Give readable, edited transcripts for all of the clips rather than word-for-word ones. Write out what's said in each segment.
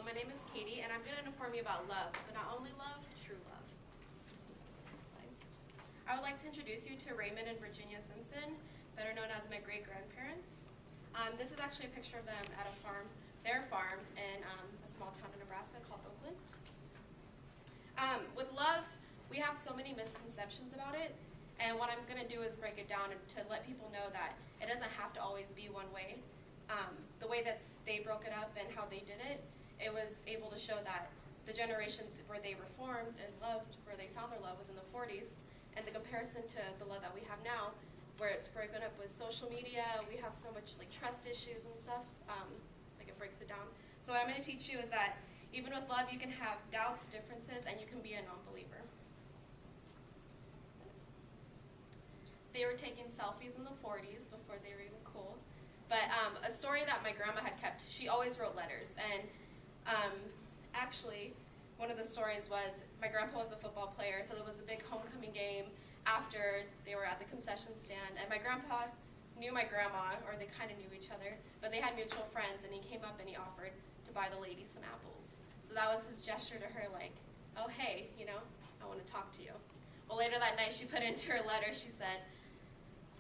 my name is Katie, and I'm going to inform you about love, but not only love, true love. Next slide. I would like to introduce you to Raymond and Virginia Simpson, better known as my great-grandparents. This is actually a picture of them at a farm, their farm in a small town in Nebraska called Oakland. With love, we have so many misconceptions about it, and what I'm going to do is break it down to let people know that it doesn't have to always be one way. The way that they broke it up and how they did it, it was able to show that the generation where they reformed and loved, where they found their love, was in the 40s, and the comparison to the love that we have now, where it's broken up with social media, we have so much like trust issues and stuff, like it breaks it down. So what I'm going to teach you is that even with love, you can have doubts, differences, and you can be a non-believer. They were taking selfies in the 40s before they were even cool. But a story that my grandma had kept, she always wrote letters. And actually, one of the stories was my grandpa was a football player, so there was a big homecoming game after they were at the concession stand. And my grandpa knew my grandma, or they kind of knew each other, but they had mutual friends, and he came up and he offered to buy the lady some apples. So that was his gesture to her, like, oh, hey, you know, I want to talk to you. Well, later that night, she put into her letter, she said,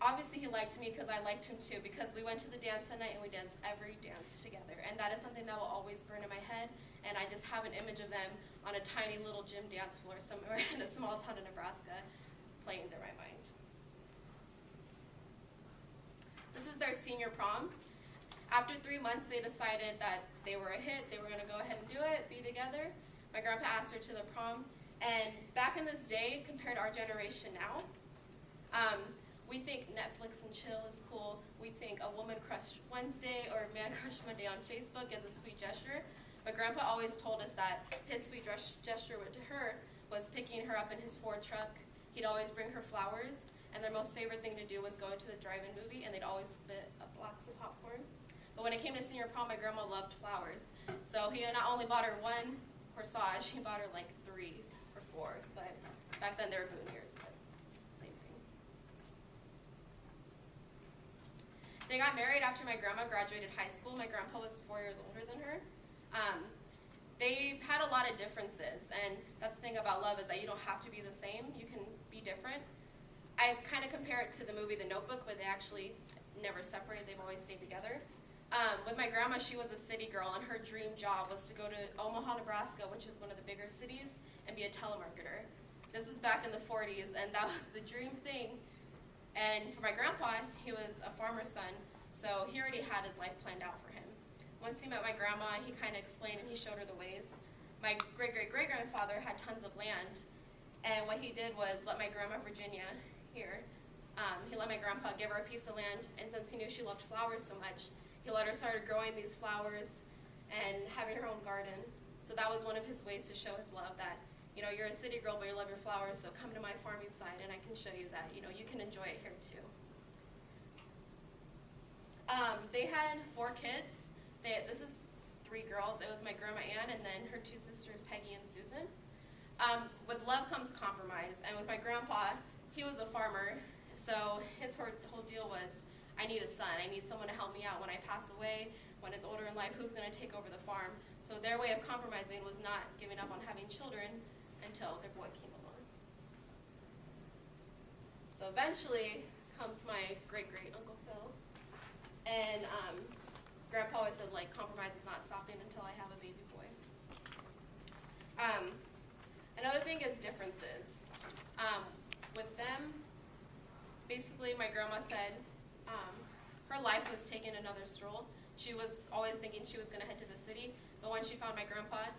obviously he liked me because I liked him too, because we went to the dance that night and we danced every dance together. And that is something that will always burn in my head, and I just have an image of them on a tiny little gym dance floor somewhere in a small town in Nebraska playing through my mind. This is their senior prom. After 3 months, they decided that they were a hit, they were going to go ahead and do it, be together. My grandpa asked her to the prom, and back in this day, compared to our generation now, we think Netflix and chill is cool. We think a woman crush Wednesday or a man crush Monday on Facebook is a sweet gesture. But Grandpa always told us that his sweet gesture to her was picking her up in his Ford truck. He'd always bring her flowers, and their most favorite thing to do was go to the drive-in movie, and they'd always spit a box of popcorn. But when it came to senior prom, my grandma loved flowers. So he not only bought her one corsage, he bought her like 3 or 4. But back then they were boutonnieres. They got married after my grandma graduated high school. My grandpa was 4 years older than her. They had a lot of differences, and that's the thing about love is that you don't have to be the same. You can be different. I kind of compare it to the movie The Notebook, where they actually never separate. They've always stayed together. With my grandma, she was a city girl, and her dream job was to go to Omaha, Nebraska, which is one of the bigger cities, and be a telemarketer. This was back in the 40s, and that was the dream thing. And for my grandpa, he was a farmer's son, so he already had his life planned out for him. Once he met my grandma, he kind of explained and he showed her the ways. My great-great-great-grandfather had tons of land, and what he did was let my grandma Virginia here, he let my grandpa give her a piece of land, and since he knew she loved flowers so much, he let her start growing these flowers and having her own garden. So that was one of his ways to show his love, that you know, you're a city girl, but you love your flowers, so come to my farming side, and I can show you that, you know, you can enjoy it here too. They had 4 kids. This is 3 girls. It was my grandma Ann, and then her 2 sisters, Peggy and Susan. With love comes compromise, and with my grandpa, he was a farmer, so his whole deal was, I need a son. I need someone to help me out when I pass away, when it's older in life, who's going to take over the farm? So their way of compromising was not giving up on having children until their boy came along. So eventually comes my great-great Uncle Phil, and Grandpa always said, like, compromise is not stopping until I have a baby boy. Another thing is differences. With them, basically my grandma said her life was taking another stroll. She was always thinking she was going to head to the city, but when she found my grandpa,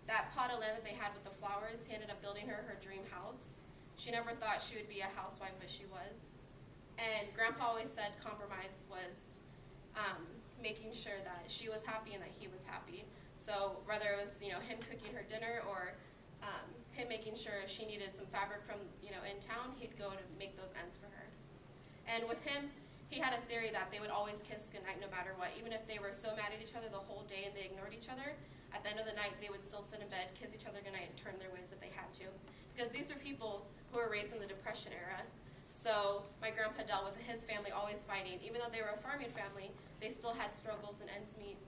that plot of land that they had with the flowers, he ended up building her dream house. She never thought she would be a housewife, but she was. And Grandpa always said compromise was making sure that she was happy and that he was happy. So whether it was, you know, him cooking her dinner or him making sure if she needed some fabric from, you know, in town, he'd go to make those ends for her. And with him, he had a theory that they would always kiss goodnight no matter what. Even if they were so mad at each other the whole day and they ignored each other, at the end of the night, they would still sit in bed, kiss each other goodnight, and turn their ways if they had to. Because these are people who were raised in the Depression era. So my grandpa dealt with his family always fighting. Even though they were a farming family, they still had struggles and ends meet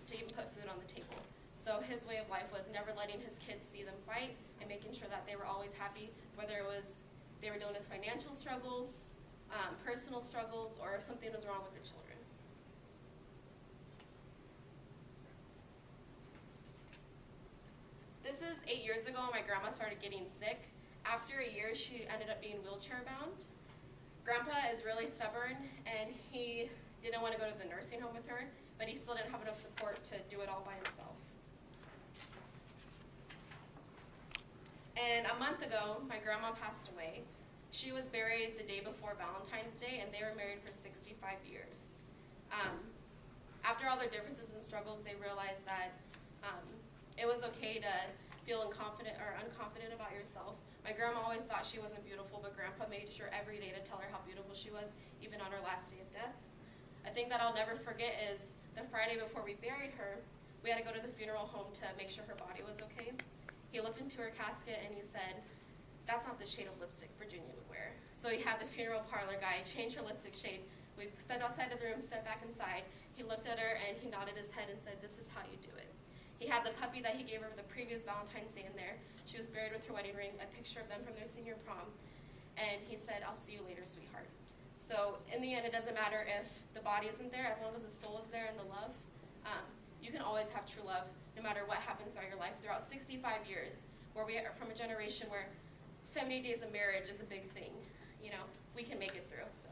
to even put food on the table. So his way of life was never letting his kids see them fight and making sure that they were always happy, whether it was they were dealing with financial struggles, personal struggles, or if something was wrong with the children. This is 8 years ago when my grandma started getting sick. After a year, she ended up being wheelchair bound. Grandpa is really stubborn, and he didn't want to go to the nursing home with her, but he still didn't have enough support to do it all by himself. And a month ago, my grandma passed away. She was buried the day before Valentine's Day, and they were married for 65 years. After all their differences and struggles, they realized that it was okay to feel unconfident about yourself. My grandma always thought she wasn't beautiful, but Grandpa made sure every day to tell her how beautiful she was, even on her last day of death. A thing that I'll never forget is the Friday before we buried her, we had to go to the funeral home to make sure her body was okay. He looked into her casket and he said, "That's not the shade of lipstick Virginia would wear." So he had the funeral parlor guy change her lipstick shade. We stepped outside of the room, stepped back inside. He looked at her and he nodded his head and said, "This is how you do it." He had the puppy that he gave her the previous Valentine's Day in there. She was buried with her wedding ring, a picture of them from their senior prom. And he said, "I'll see you later, sweetheart." So in the end, it doesn't matter if the body isn't there, as long as the soul is there and the love. You can always have true love, no matter what happens throughout your life. Throughout 65 years, where we are from a generation where 70 days of marriage is a big thing, we can make it through. So.